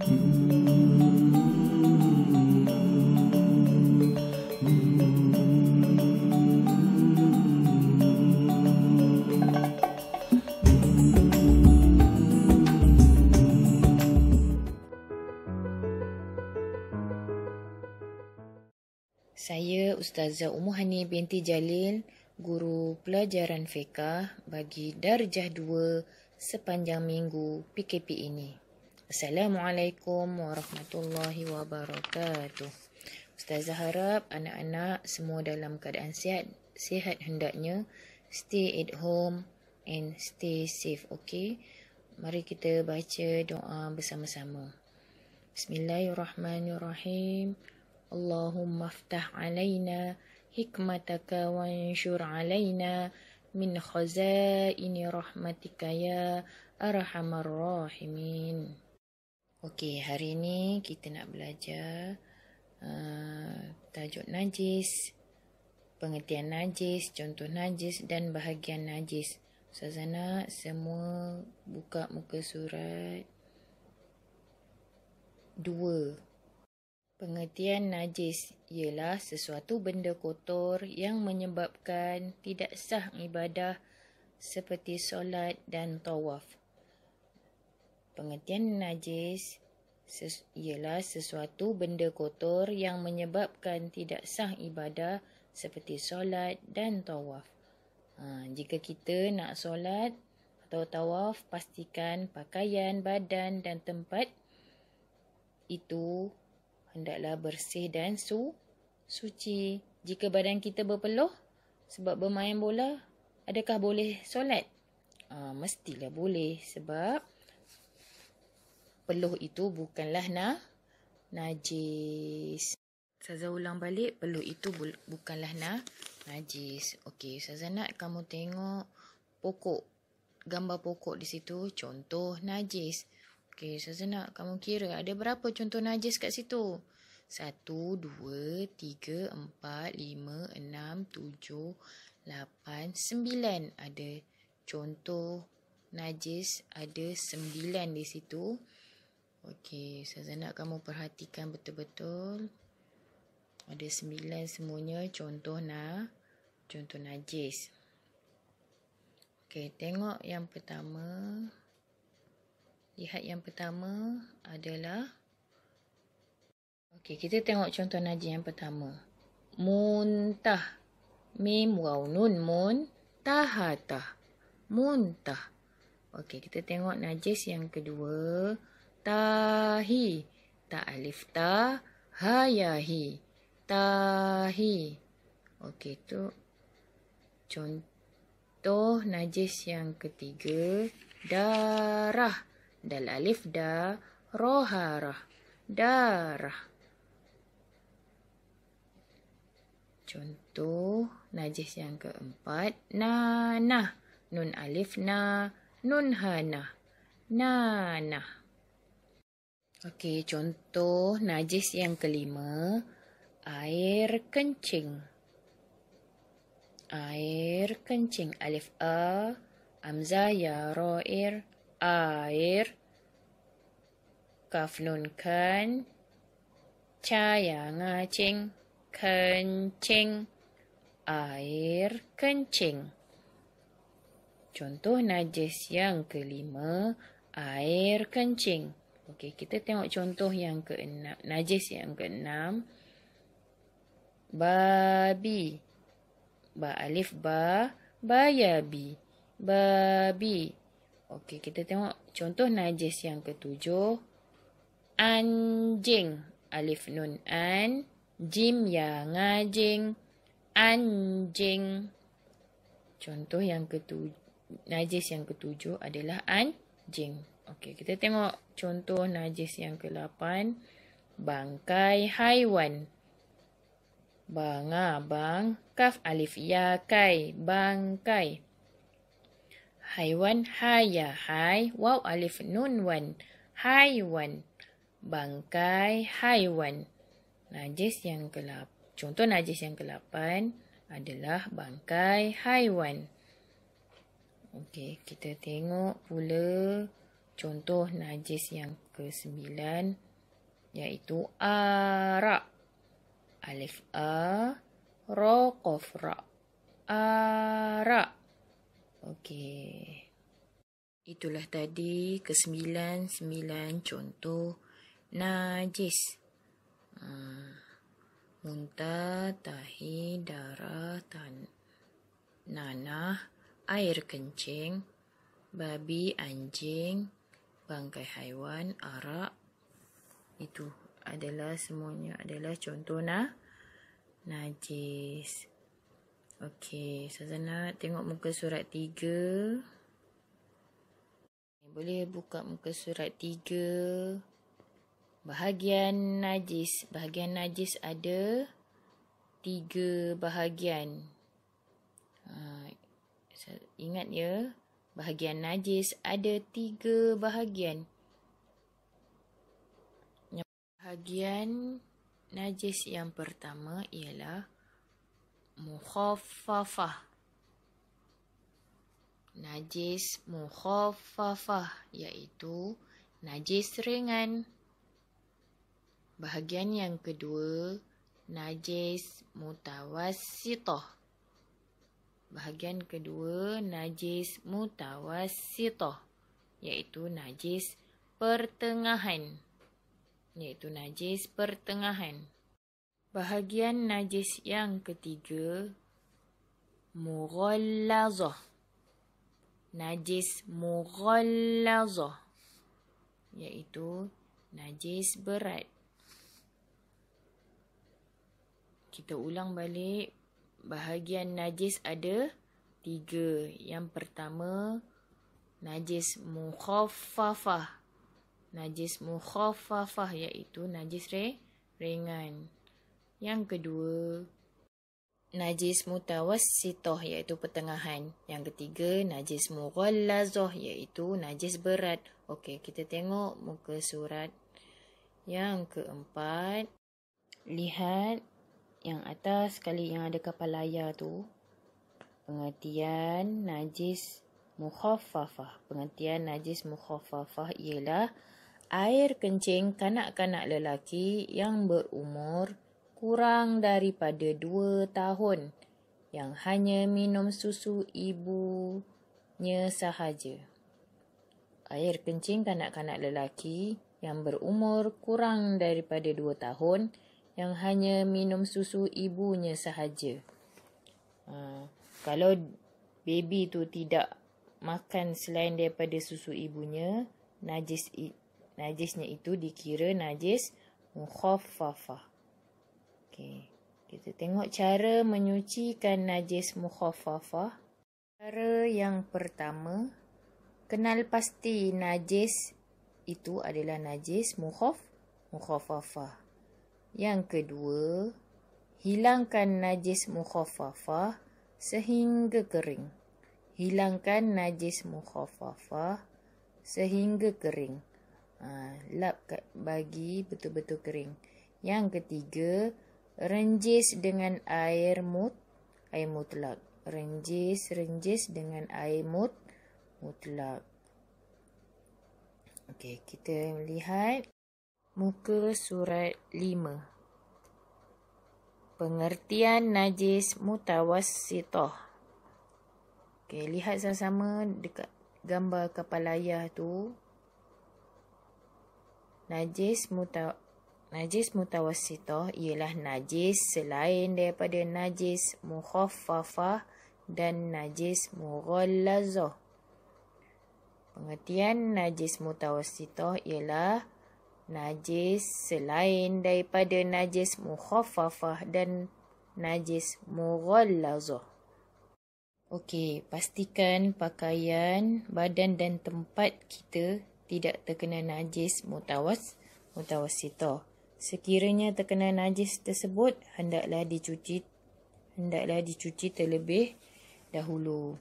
Saya Ustazah Umuhani binti Jalil, guru pelajaran fiqah bagi darjah 2 sepanjang minggu PKP ini. Assalamualaikum warahmatullahi wabarakatuh. Ustazah harap anak-anak semua dalam keadaan sihat hendaknya. Stay at home and stay safe, okay? Mari kita baca doa bersama-sama. Bismillahirrahmanirrahim. Allahumma aftah alaina hikmataka wa anshur alaina min khazaini rahmatika ya arhamar rahimin. Okey, hari ini kita nak belajar tajuk najis, pengertian najis, contoh najis dan bahagian najis. Ustazah nak semua buka muka surat 2. Pengertian najis ialah sesuatu benda kotor yang menyebabkan tidak sah ibadah seperti solat dan tawaf. Pengertian najis ialah sesuatu benda kotor yang menyebabkan tidak sah ibadah seperti solat dan tawaf. Jika kita nak solat atau tawaf, pastikan pakaian, badan dan tempat itu hendaklah bersih dan suci. Jika badan kita berpeluh sebab bermain bola, adakah boleh solat? Mestilah boleh sebab peluh itu bukanlah najis. Ustazah ulang balik, peluh itu bukanlah najis. Okey, Ustazah nak kamu tengok pokok. Gambar pokok di situ, contoh najis. Okey, Ustazah nak kamu kira ada berapa contoh najis kat situ? 1, 2, 3, 4, 5, 6, 7, 8, 9. Ada contoh najis, ada 9 di situ. Okey, Ustazah nak kamu perhatikan betul-betul. Ada 9 semuanya contoh najis. Okey, tengok yang pertama. Lihat yang pertama adalah, okey, kita tengok contoh najis yang pertama. Muntah. Mim waw nun muntahatah. Muntah. Okey, kita tengok najis yang kedua. Tahi. Ta alif ta, ha ya hi. Tahi. Okey, tu contoh najis yang ketiga. Darah. Dal alif da, roharah. Darah. Contoh najis yang keempat. Nanah. Nun alif na, nun hanah. Nanah. Okey, contoh najis yang kelima. Air kencing. Air kencing. Alif a, hamzah ya ro'ir. Air. Kaf nun kan. Caya ngacing. Kencing. Air kencing. Contoh najis yang kelima. Air kencing. Okey, kita tengok contoh yang keenam. Najis yang keenam. Babi. Ba alif ba. Bayabi. Babi. Okey, kita tengok contoh najis yang ketujuh. Anjing. Alif nun an. Jim ya ngajing. Anjing. Contoh yang najis yang ketujuh adalah anjing. Okey, kita tengok contoh najis yang ke-8. Bangkai haiwan. Banga bang. Kaf alif ya kai. Bangkai. Haiwan haya hai. Waw alif nun wan. Haiwan. Bangkai haiwan. Najis yang ke-8. Contoh najis yang ke-8 adalah bangkai haiwan. Okey, kita tengok pula Contoh najis yang ke-9 iaitu ara. Alif a, ra, qaf ra. Ara. Okey. Itulah tadi ke-9 contoh najis. Muntah, tahi, darah, nanah, air kencing, babi, anjing, bangkai haiwan, arak. Itu adalah semuanya adalah contoh najis. Okey, Sazana tengok muka surat 3. Boleh buka muka surat 3. Bahagian najis. Bahagian najis ada 3 bahagian. Ingat ya, bahagian najis ada 3 bahagian. Bahagian najis yang pertama ialah mukhaffafah. Najis mukhaffafah iaitu najis ringan. Bahagian yang kedua, najis mutawassithah. Bahagian kedua, najis mutawassithah iaitu najis pertengahan. Bahagian najis yang ketiga, mughallazah. Najis mughallazah iaitu najis berat. Kita ulang balik. Bahagian najis ada 3. Yang pertama, najis mukhaffafah. Najis mukhaffafah iaitu najis ringan. Yang kedua, najis mutawassithah iaitu pertengahan. Yang ketiga, najis mughallazah iaitu najis berat. Okey, kita tengok muka surat yang keempat. Lihat yang atas sekali yang ada kapal layar tu. Pengertian najis mukhaffafah. Pengertian najis mukhaffafah ialah air kencing kanak-kanak lelaki yang berumur kurang daripada 2 tahun yang hanya minum susu ibunya sahaja. Air kencing kanak-kanak lelaki yang berumur kurang daripada 2 tahun yang hanya minum susu ibunya sahaja. Kalau baby tu tidak makan selain daripada susu ibunya, najisnya itu dikira najis mukhaffafah. Okey, kita tengok cara menyucikan najis mukhaffafah. Cara yang pertama, kenal pasti najis itu adalah najis mukhaffafah. Yang kedua, hilangkan najis mukhaffafah sehingga kering. Hilangkan najis mukhaffafah sehingga kering. Lap bagi betul-betul kering. Yang ketiga, renjis dengan air mutlak. Renjis dengan air mutlak. Okey, kita lihat muka surat 5. Pengertian najis mutawassithah. Okey, lihat sama-sama dekat gambar kapal layar tu. Najis mutawassithah ialah najis selain daripada najis mukhaffafah dan najis mughallazah. Pengertian najis mutawassithah ialah najis selain daripada najis mukhaffafah dan najis mughallazah. Okey, pastikan pakaian, badan dan tempat kita tidak terkena najis mutawassithah. Sekiranya terkena najis tersebut, hendaklah dicuci terlebih dahulu.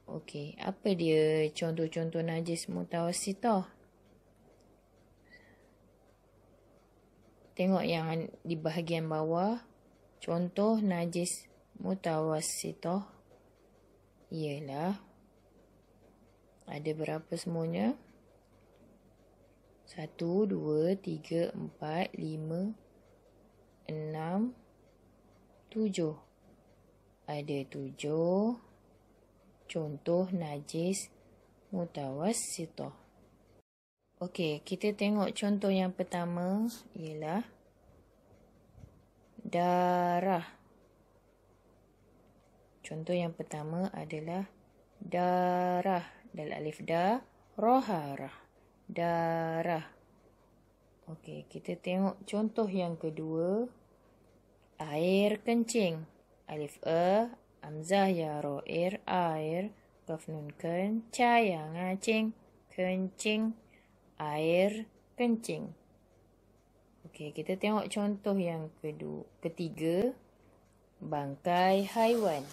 Okey, apa dia contoh-contoh najis mutawassithah? Tengok yang di bahagian bawah. Contoh najis mutawassithah ialah ada berapa semuanya? 1, 2, 3, 4, 5, 6, 7. Ada 7 contoh najis mutawassithah. Okey, kita tengok contoh yang pertama ialah darah. Contoh yang pertama adalah darah. Dal alif da, ra harah. Darah. Okey, kita tengok contoh yang kedua. Air kencing. Alif hamzah ya ra air, kaf nun kan, ca ya ngacing, kencing. Air kencing. Okey, kita tengok contoh yang ketiga. Bangkai haiwan.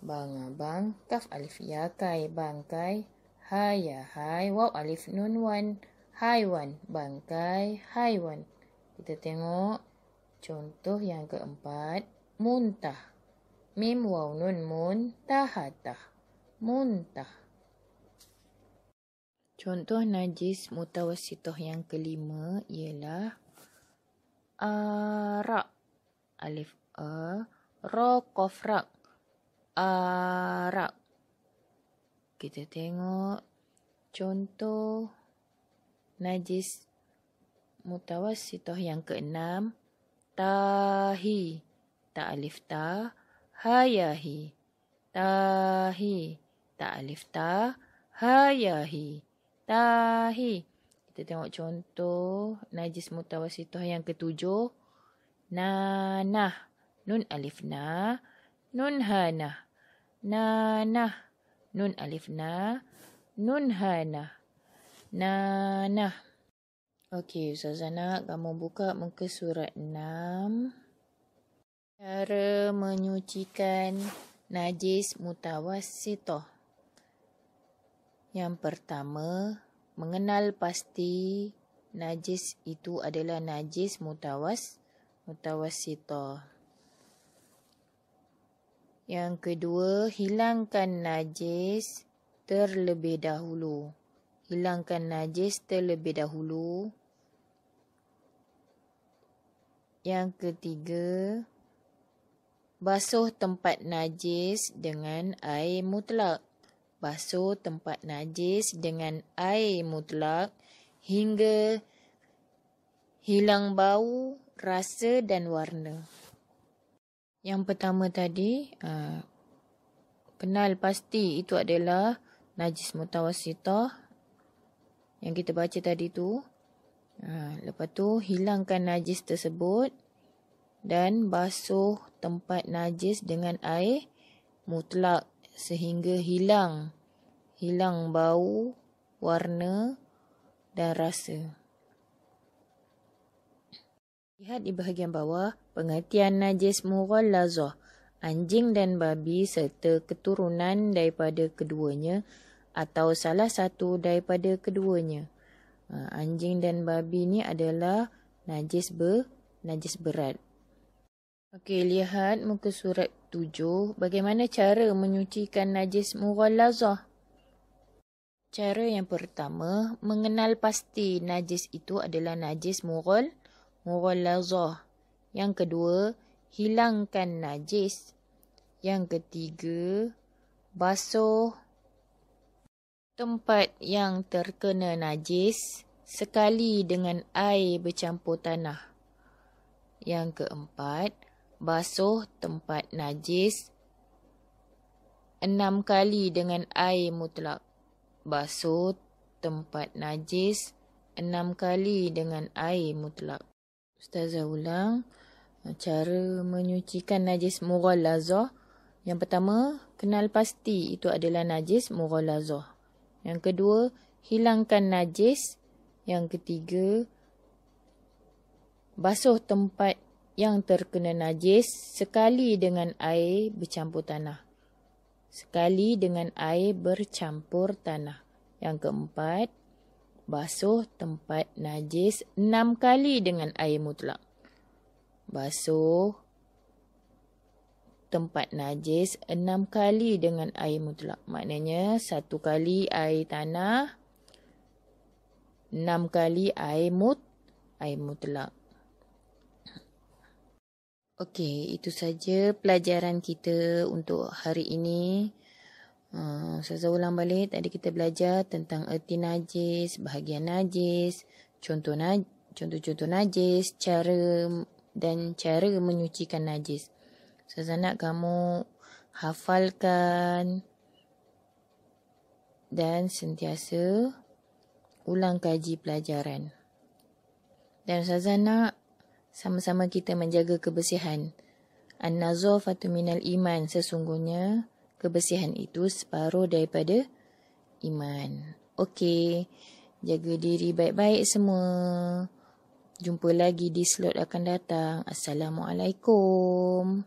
Bang, kaf alif ya kai, bangkai, ha ya hai, waw alif nun wan, haiwan, bangkai haiwan. Kita tengok contoh yang keempat. Muntah. Mim waw nun mun, tahatah, muntah. Contoh najis mutawassithah yang kelima ialah arak. Alif ra qaf ra. Arak. Kita tengok contoh najis mutawassithah yang keenam. Tahi. Ta alif ta, ha ya hi. Tahi. Ta alif ta, ha ya hi. Tahi. Kita tengok contoh najis mutawassithah yang ketujuh. Nanah. Nun alif na, nun hana. Nanah. Nun alif na, nun hana. Nanah. Okey, Ustazah nak kamu buka muka surat 6. Cara menyucikan najis mutawassithah. Yang pertama, mengenal pasti najis itu adalah najis mutawassithah. Yang kedua, hilangkan najis terlebih dahulu. Hilangkan najis terlebih dahulu. Yang ketiga, basuh tempat najis dengan air mutlak. Basuh tempat najis dengan air mutlak hingga hilang bau, rasa dan warna. Yang pertama tadi, kenal pasti itu adalah najis mutawassithah yang kita baca tadi tu. Lepas tu hilangkan najis tersebut dan basuh tempat najis dengan air mutlak sehingga hilang bau, warna dan rasa. Lihat di bahagian bawah pengertian najis mughallazah, anjing dan babi serta keturunan daripada keduanya atau salah satu daripada keduanya. Anjing dan babi ni adalah najis berat. Okey, lihat muka surat 7. Bagaimana cara menyucikan najis mughallazah? Cara yang pertama, mengenal pasti najis itu adalah najis mughallazah. Yang kedua, hilangkan najis. Yang ketiga, basuh tempat yang terkena najis sekali dengan air bercampur tanah. Yang keempat, basuh tempat najis 6 kali dengan air mutlak. Basuh tempat najis 6 kali dengan air mutlak. Ustazah ulang cara menyucikan najis mughallazah. Yang pertama, kenal pasti itu adalah najis mughallazah. Yang kedua, hilangkan najis. Yang ketiga, basuh tempat yang terkena najis sekali dengan air bercampur tanah. Sekali dengan air bercampur tanah. Yang keempat, basuh tempat najis 6 kali dengan air mutlak. Basuh tempat najis 6 kali dengan air mutlak. Maknanya 1 kali air tanah, 6 kali air mutlak. Okey, itu saja pelajaran kita untuk hari ini. Ustazah ulang balik. Tadi kita belajar tentang erti najis, bahagian najis, contoh-contoh najis, cara menyucikan najis. Ustazah nak kamu hafalkan dan sentiasa ulang kaji pelajaran. Dan Ustazah nak sama-sama kita menjaga kebersihan. An-nazafatu minal iman. Sesungguhnya kebersihan itu separuh daripada iman. Okey, jaga diri baik-baik semua. Jumpa lagi di slot akan datang. Assalamualaikum.